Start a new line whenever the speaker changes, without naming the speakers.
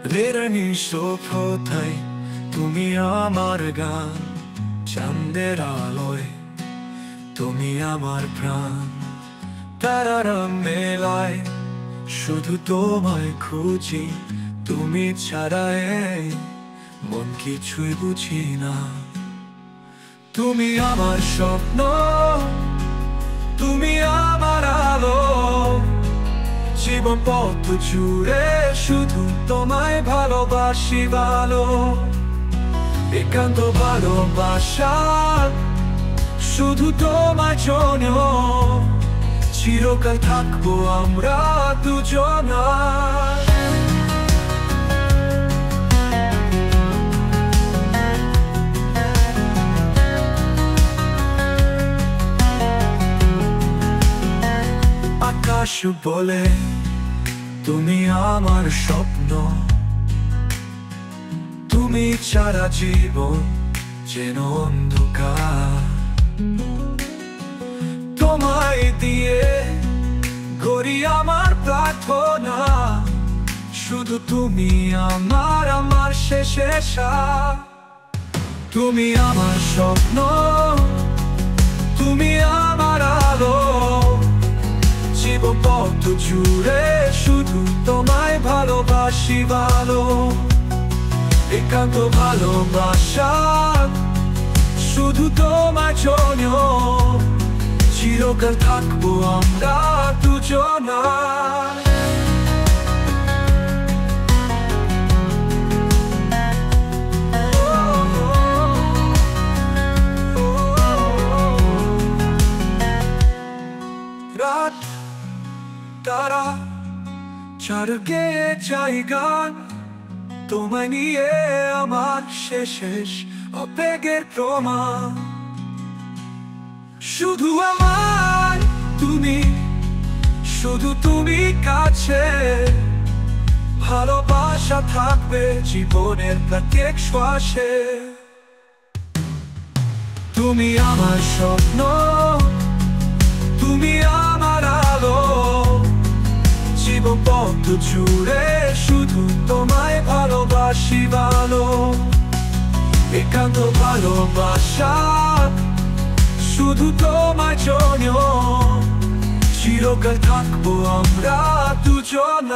রাতের নিশোফতায় তুমি আমার গান, চাঁদের আলোয় তুমি আমার প্রাণ। তারারা মেলায় শুধু তোমায় খুঁজি, তুমি ছাড়া এই মন কিছুই বুঝি না। তুমি আমার স্বপ্ন, তুমি আমার আলো, জীবন পথ জুড়ে শুধু তোমায় ভালোবাসি ভালো। একান্ত ভালোবাসা শুধু তোমার জন্য, চিরকাল থাকবো আমরা দুজন। আকাশ বলে তুমি আমার স্বপ্ন, তুমি ছাড়া জীবন যেন অন্ধকার। তোমায় দিয়ে গড়ি আমার প্রার্থনা, শুধু তুমি আমার শেষ আশা। তুমি আমার স্বপ্ন, তুমি আমার আলো, জীবন পথ জুড়ে শুধু তোমায় ভালোবাসি ভালো। একান্ত ভালোবাসা শুধু তোমার জন্য, চিরকাল থাকবো আমরা দুজন। রাত তারা চারগে জায়গান, তোমায় নিয়ে আমার শেষ আবেগের প্রমাণ। শুধু আমার তুমি, শুধু তুমি কাছে, ভালোবাসা থাকবে জীবনের প্রত্যেক শ্বাসে। তুমি আমার স্বপ্ন, তুমি আমার আলো, জীবন পথ জুড়ে শুধু তোমায় ভালোবাসি ভালো। একান্ত ভালোবাসা শুধু তোমার জন্য, চিরকাল থাকবো আমরা দুজন।